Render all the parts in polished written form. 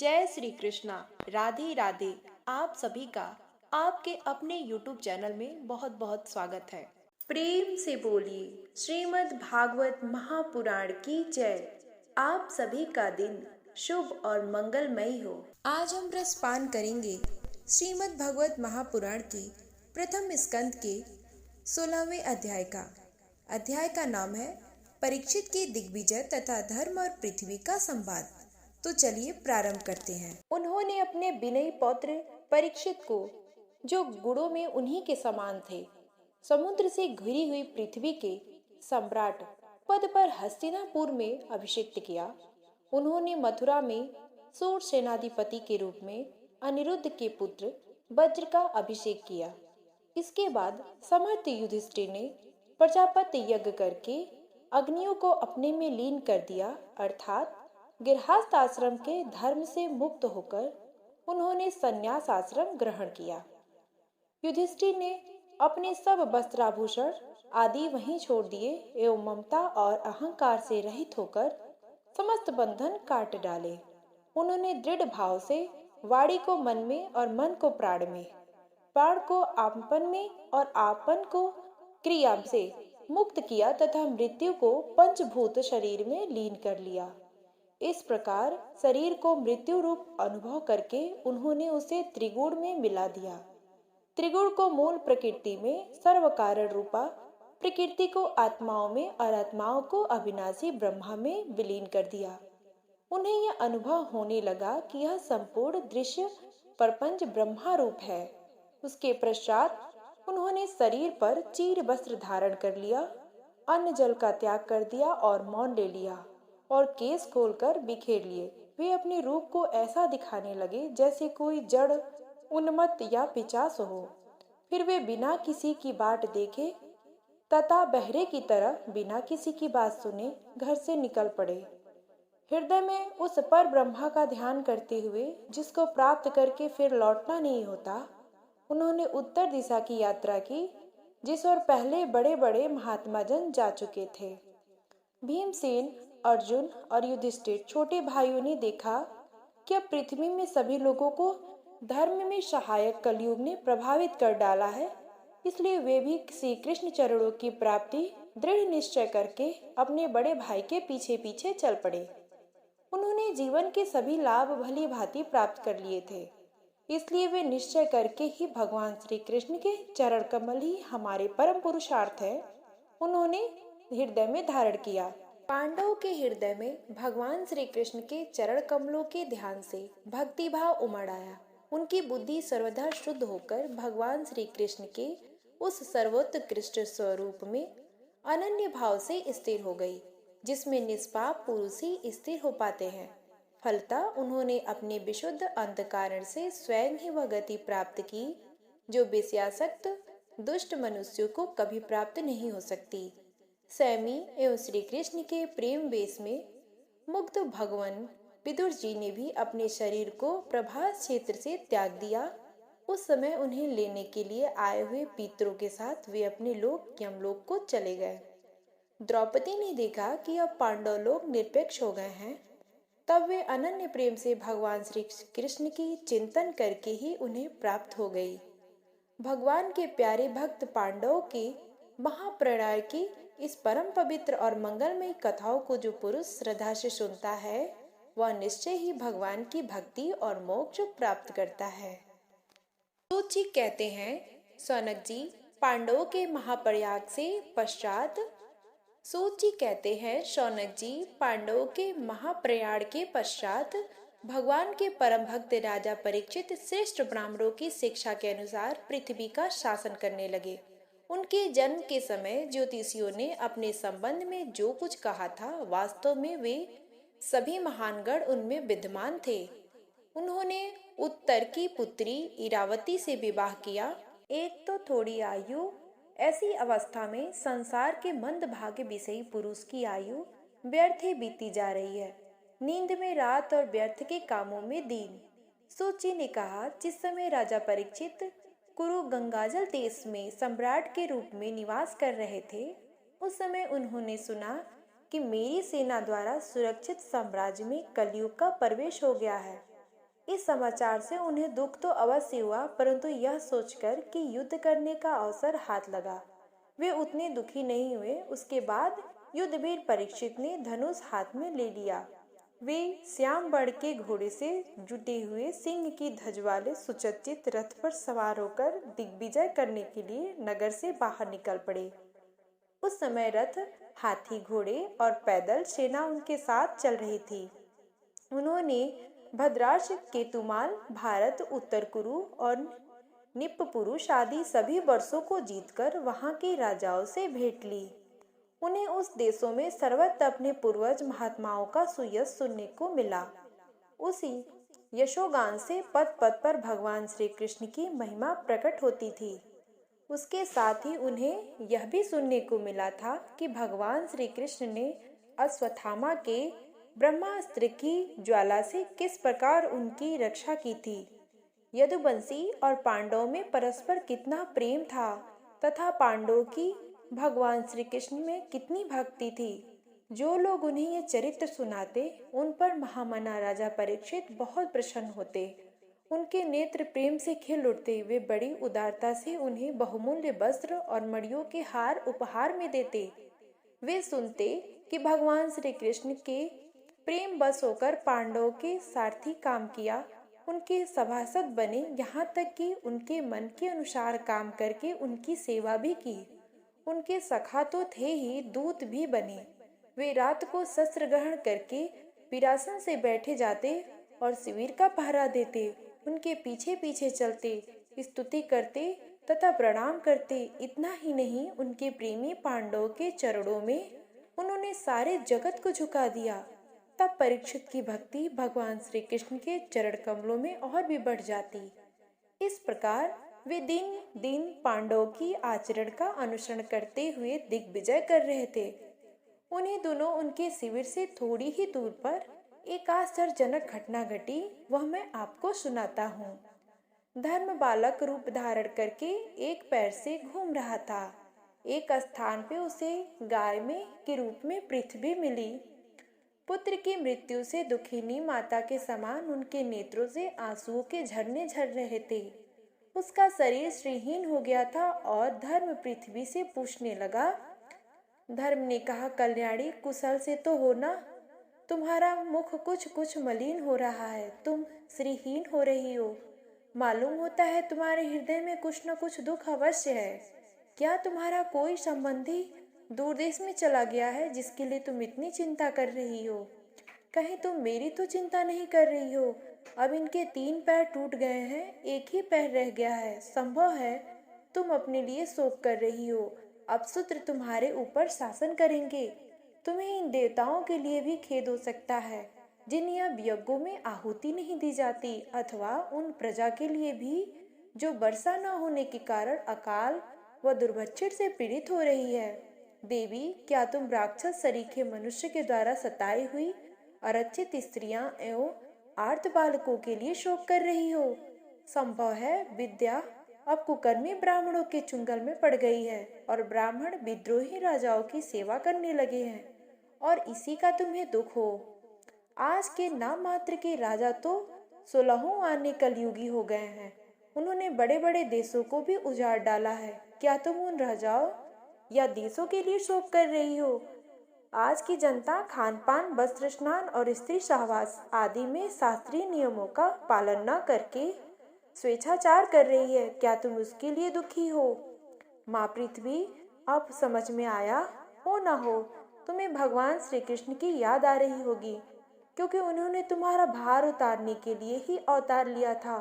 जय श्री कृष्णा। राधे राधे। आप सभी का आपके अपने YouTube चैनल में बहुत बहुत स्वागत है। प्रेम से बोलिए श्रीमद् भागवत महापुराण की जय। आप सभी का दिन शुभ और मंगलमय हो। आज हम रसपान करेंगे श्रीमद् भागवत महापुराण के प्रथम स्कंद के 16वें अध्याय का। अध्याय का नाम है परीक्षित के दिग्विजय तथा धर्म और पृथ्वी का संवाद। तो चलिए प्रारंभ करते हैं। उन्होंने अपने विनयी पौत्र परीक्षित को, जो गुणों में उन्हीं के समान थे, समुद्र से घिरी हुई पृथ्वी के सम्राट पद पर हस्तिनापुर में अभिषिक्त किया। उन्होंने मथुरा में सूर सेनाधिपति के रूप में अनिरुद्ध के पुत्र वज्र का अभिषेक किया। इसके बाद समर्थ युधिष्ठिर ने प्रजापति यज्ञ करके अग्नियों को अपने में लीन कर दिया, अर्थात गृहस्थ आश्रम के धर्म से मुक्त होकर उन्होंने संन्यास आश्रम ग्रहण किया। युधिष्ठिर ने अपने सब वस्त्राभूषण आदि वहीं छोड़ दिए एवं ममता और अहंकार से रहित होकर समस्त बंधन काट डाले। उन्होंने दृढ़ भाव से वाणी को मन में और मन को प्राण में, प्राण को आपन में और आपन को क्रिया से मुक्त किया तथा मृत्यु को पंचभूत शरीर में लीन कर लिया। इस प्रकार शरीर को मृत्यु रूप अनुभव करके उन्होंने उसे त्रिगुण में मिला दिया। त्रिगुण को मूल प्रकृति में सर्व कारण रूपा, प्रकृति को आत्माओं में और आत्माओं को अविनाशी ब्रह्मा में विलीन कर दिया। उन्हें यह अनुभव होने लगा कि यह संपूर्ण दृश्य प्रपंच ब्रह्मा रूप है। उसके पश्चात उन्होंने शरीर पर चीर वस्त्र धारण कर लिया, अन्न जल का त्याग कर दिया और मौन ले लिया और केस खोलकर बिखेर लिए। वे अपने रूप को ऐसा दिखाने लगे जैसे कोई जड़, उन्मत्त या पिशाच हो। फिर वे बिना किसी की बाट देखे तथा बहरे की तरह बिना किसी की बात सुने घर से निकल पड़े। हृदय में उस पर ब्रह्मा का ध्यान करते हुए, जिसको प्राप्त करके फिर लौटना नहीं होता, उन्होंने उत्तर दिशा की यात्रा की, जिस ओर पहले बड़े बड़े महात्मा जन जा चुके थे। भीमसेन, अर्जुन और युधिष्ठिर छोटे भाइयों ने देखा कि अब पृथ्वी में सभी लोगों को धर्म में सहायक कलयुग ने प्रभावित कर डाला है, इसलिए वे भी श्री कृष्ण चरणों की प्राप्ति दृढ़ निश्चय करके अपने बड़े भाई के पीछे पीछे चल पड़े। उन्होंने जीवन के सभी लाभ भली भांति प्राप्त कर लिए थे, इसलिए वे निश्चय करके ही भगवान श्री कृष्ण के चरण कमल ही हमारे परम पुरुषार्थ है, उन्होंने हृदय में धारण किया। पांडवों के हृदय में भगवान श्री कृष्ण के चरण कमलों के ध्यान से भक्ति भाव उमड़ आया। उनकी बुद्धि सर्वदा शुद्ध होकर भगवान श्री कृष्ण के उस सर्वोत्कृष्ट स्वरूप में अनन्य भाव से स्थिर हो गई, जिसमें निष्पाप पुरुष ही स्थिर हो पाते हैं। फलतः उन्होंने अपने विशुद्ध अंतःकरण से स्वयं ही वह गति प्राप्त की, जो विषयासक्त दुष्ट मनुष्यों को कभी प्राप्त नहीं हो सकती। सैमी एवं श्री कृष्ण के प्रेम वेश में मुग्ध भगवान विदुर जी ने भी अपने शरीर को प्रभास क्षेत्र से त्याग दिया। उस समय उन्हें लेने के लिए आए हुए पितरों के साथ वे अपने लोक यमलोक को चले गए। द्रौपदी ने देखा कि अब पांडव लोग निरपेक्ष हो गए हैं, तब वे अनन्य प्रेम से भगवान श्री कृष्ण की चिंतन करके ही उन्हें प्राप्त हो गई। भगवान के प्यारे भक्त पांडवों के महाप्रणय की इस परम पवित्र और मंगलमय कथाओं को जो पुरुष श्रद्धा से सुनता है, वह निश्चय ही भगवान की भक्ति और मोक्ष प्राप्त करता है। सूत जी कहते हैं, सौनक जी पांडवों के महाप्रयाग से पश्चात सूत जी कहते हैं, शौनक जी पांडवों के महाप्रयाण के पश्चात भगवान के परम भक्त राजा परीक्षित श्रेष्ठ ब्राह्मणों की शिक्षा के अनुसार पृथ्वी का शासन करने लगे। उनके जन्म के समय ज्योतिषियों ने अपने संबंध में जो कुछ कहा था, वास्तव में वे सभी महानगण उनमें विद्यमान थे। उन्होंने उत्तर की पुत्री इरावती से विवाह किया। एक तो थोड़ी आयु, ऐसी अवस्था में संसार के मंदभाग्य विषयी पुरुष की आयु व्यर्थ ही बीती जा रही है, नींद में रात और व्यर्थ के कामों में दिन। सूची ने कहा, जिस समय राजा परीक्षित कुरु गंगाजल देश में सम्राट के रूप में निवास कर रहे थे, उस समय उन्होंने सुना कि मेरी सेना द्वारा सुरक्षित साम्राज्य में कलयुग का प्रवेश हो गया है। इस समाचार से उन्हें दुख तो अवश्य हुआ, परंतु यह सोचकर कि युद्ध करने का अवसर हाथ लगा, वे उतने दुखी नहीं हुए। उसके बाद युद्धवीर परीक्षित ने धनुष हाथ में ले लिया। वे श्याम बड़ के घोड़े से जुटे हुए सिंह की धज वाले सुसज्जित रथ पर सवार होकर दिग्विजय करने के लिए नगर से बाहर निकल पड़े। उस समय रथ, हाथी, घोड़े और पैदल सेना उनके साथ चल रही थी। उन्होंने भद्राश, केतुमाल, भारत, उत्तर कुरु और निप्पुरुष आदि सभी वर्षों को जीतकर वहां के राजाओं से भेंट ली। उन्हें उस देशों में सर्वत्र अपने पूर्वज महात्माओं का सुयश सुनने को मिला। उसी यशोगान से पद पद पर भगवान श्री कृष्ण की महिमा प्रकट होती थी। उसके साथ ही उन्हें यह भी सुनने को मिला था कि भगवान श्री कृष्ण ने अश्वत्थामा के ब्रह्मास्त्र की ज्वाला से किस प्रकार उनकी रक्षा की थी। यदुवंशी और पांडवों में परस्पर कितना प्रेम था तथा पांडवों की भगवान श्री कृष्ण में कितनी भक्ति थी। जो लोग उन्हें ये चरित्र सुनाते, उन पर महामना राजा परीक्षित बहुत प्रसन्न होते। उनके नेत्र प्रेम से खिल उठते। वे बड़ी उदारता से उन्हें बहुमूल्य वस्त्र और मणियों के हार उपहार में देते। वे सुनते कि भगवान श्री कृष्ण के प्रेम बस होकर पांडवों के सारथी काम किया, उनके सभासद बने, यहाँ तक कि उनके मन के अनुसार काम करके उनकी सेवा भी की। उनके सखा तो थे ही, दूत भी बने। वे रात को शस्त्र ग्रहण करके विरासन से बैठे जाते और शिविर का पहरा देते। उनके पीछे पीछे चलते, स्तुति करते तथा प्रणाम करते। इतना ही नहीं, उनके प्रेमी पांडवों के चरणों में उन्होंने सारे जगत को झुका दिया। तब परीक्षित की भक्ति भगवान श्री कृष्ण के चरण कमलों में और भी बढ़ जाती। इस प्रकार वे दिन दिन पांडवों की आचरण का अनुसरण करते हुए दिग्विजय कर रहे थे। उन्हीं दोनों उनके शिविर से थोड़ी ही दूर पर एक आश्चर्यजनक घटना घटी, वह मैं आपको सुनाता हूँ। धर्म बालक रूप धारण करके एक पैर से घूम रहा था। एक स्थान पे उसे गाय में के रूप में पृथ्वी मिली। पुत्र की मृत्यु से दुखिनी माता के समान उनके नेत्रों से आंसुओं के झरने झर रहे थे। उसका शरीर श्रीहीन हो गया था और धर्म पृथ्वी से पूछने लगा। धर्म ने कहा, कल्याणी, कुशल से तो हो ना? तुम्हारा मुख कुछ कुछ मलिन हो रहा है, तुम श्रीहीन हो रही हो। मालूम होता है तुम्हारे हृदय में कुछ न कुछ दुख अवश्य है। क्या तुम्हारा कोई संबंधी दूर देश में चला गया है जिसके लिए तुम इतनी चिंता कर रही हो? कहीं तुम मेरी तो चिंता नहीं कर रही हो? अब इनके 3 पैर टूट गए हैं, एक ही पैर रह गया है। संभव है तुम अपने लिए शोक कर रही हो। अब शूद्र तुम्हारे ऊपर शासन करेंगे। तुम्हें इन देवताओं के लिए भी खेद हो सकता है जिन्हें अब यज्ञों में आहुति नहीं दी जाती, अथवा उन प्रजा के लिए भी जो वर्षा न होने के कारण अकाल व दुर्भिक्ष से पीड़ित हो रही है। देवी, क्या तुम राक्षस सरीखे मनुष्य के द्वारा सताई हुई अरक्षित स्त्रियां एवं आर्त बालकों के लिए शोक कर रही हो? संभव है विद्या अब कुकर्मी ब्राह्मणों के चुंगल में पड़ गई है और ब्राह्मण विद्रोही राजाओं की सेवा करने लगे हैं, और इसी का तुम्हें दुख हो। आज के नाम मात्र के राजा तो 16 आने कलयुगी हो गए हैं। उन्होंने बड़े बड़े देशों को भी उजाड़ डाला है। क्या तुम उन राजाओं या देशों के लिए शोक कर रही हो? आज की जनता खान पान, वस्त्र, स्नान और स्त्री सहवास आदि में शास्त्रीय नियमों का पालन न करके स्वेच्छाचार कर रही है। क्या तुम उसके लिए दुखी हो? माँ पृथ्वी, अब समझ में आया हो ना हो, तुम्हें भगवान श्री कृष्ण की याद आ रही होगी, क्योंकि उन्होंने तुम्हारा भार उतारने के लिए ही अवतार लिया था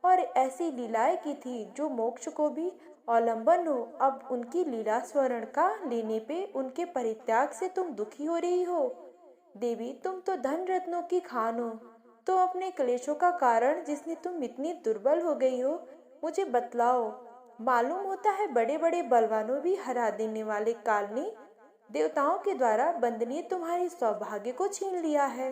और ऐसी लीलाएं की थी जो मोक्ष को भी अवलंबन हो। अब उनकी लीला स्मरण का लेने पे उनके परित्याग से तुम दुखी हो रही हो। देवी, तुम तो धन रत्नों की खान हो, तो अपने क्लेशों का कारण जिसने तुम इतनी दुर्बल हो गई हो मुझे बतलाओ। मालूम होता है बड़े बड़े बलवानों भी हरा देने वाले काल ने देवताओं के द्वारा बंदनीय तुम्हारे सौभाग्य को छीन लिया है।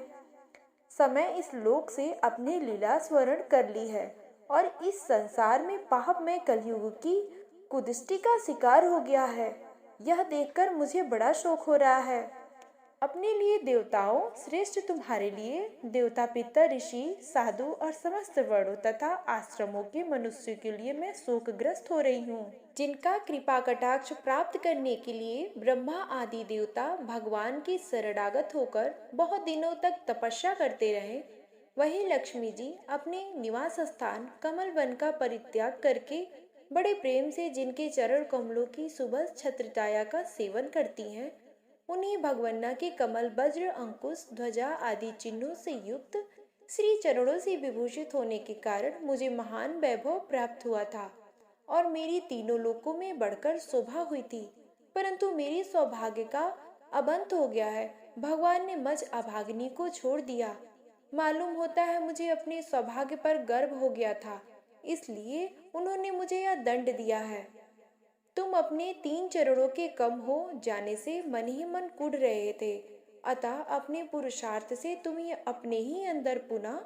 समय इस लोक से अपनी लीला स्मरण कर ली है और इस संसार में पाप में कलयुग की कुदृष्टि का शिकार हो गया है। यह देखकर मुझे बड़ा शोक हो रहा है। अपने लिए देवताओं श्रेष्ठ, तुम्हारे लिए देवता, पितर, ऋषि, साधु और समस्त वर्णों तथा आश्रमों के मनुष्यों के लिए मैं शोकग्रस्त हो रही हूँ, जिनका कृपा कटाक्ष प्राप्त करने के लिए ब्रह्मा आदि देवता भगवान की शरणागत होकर बहुत दिनों तक तपस्या करते रहे। वही लक्ष्मी जी अपने निवास स्थान कमल वन का परित्याग करके बड़े प्रेम से जिनके चरण कमलों की सुबह छत्रछाया का सेवन करती हैं, उन्हीं भगवन्ना के कमल, वज्र, अंकुश, ध्वजा आदि चिन्हों से युक्त श्री चरणों से विभूषित होने के कारण मुझे महान वैभव प्राप्त हुआ था और मेरी तीनों लोकों में बढ़कर शोभा हुई थी। परंतु मेरी सौभाग्य का अबंत हो गया है। भगवान ने मज अभागिनी को छोड़ दिया। मालूम होता है मुझे अपने सौभाग्य पर गर्व हो गया था, इसलिए उन्होंने मुझे यह दंड दिया है। तुम अपने 3 चरणों के कम हो जाने से मन ही मन कुढ़ रहे थे, अतः अपने पुरुषार्थ से तुम्हें अपने ही अंदर पुनः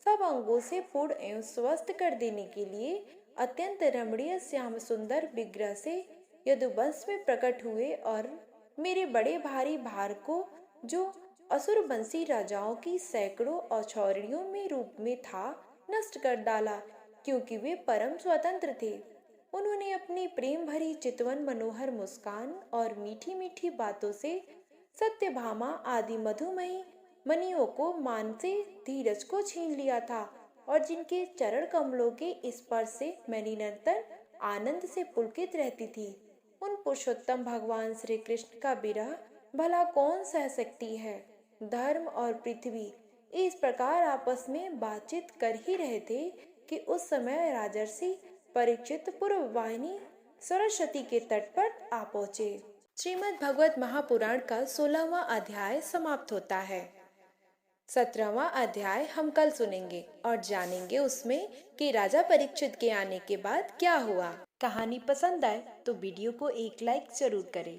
सब अंगों से पूर्ण एवं स्वस्थ कर देने के लिए अत्यंत रमणीय श्याम सुंदर विग्रह से यदुवंश में प्रकट हुए और मेरे बड़े भारी भार को, जो असुरवंशी राजाओं की सैकड़ों औछौरियों में रूप में था, नष्ट कर डाला, क्योंकि वे परम स्वतंत्र थे। उन्होंने अपनी प्रेम भरी चितवन मनोहर मुस्कान और मीठी मीठी बातों से सत्यभामा आदि मधुमयी मणियों को मान से धीरज को छीन लिया था और जिनके चरण कमलों के स्पर्श से मैं निरंतर आनंद से पुलकित रहती थी। उन पुरुषोत्तम भगवान श्री कृष्ण का विरह भला कौन सह सकती है। धर्म और पृथ्वी इस प्रकार आपस में बातचीत कर ही रहे थे कि उस समय राजर्षि परीक्षित पूर्व वाहिनी सरस्वती के तट पर आ पहुँचे। श्रीमद् भगवत महापुराण का 16वां अध्याय समाप्त होता है। 17वां अध्याय हम कल सुनेंगे और जानेंगे उसमें कि राजा परीक्षित के आने के बाद क्या हुआ। कहानी पसंद आए तो वीडियो को एक लाइक जरूर करें।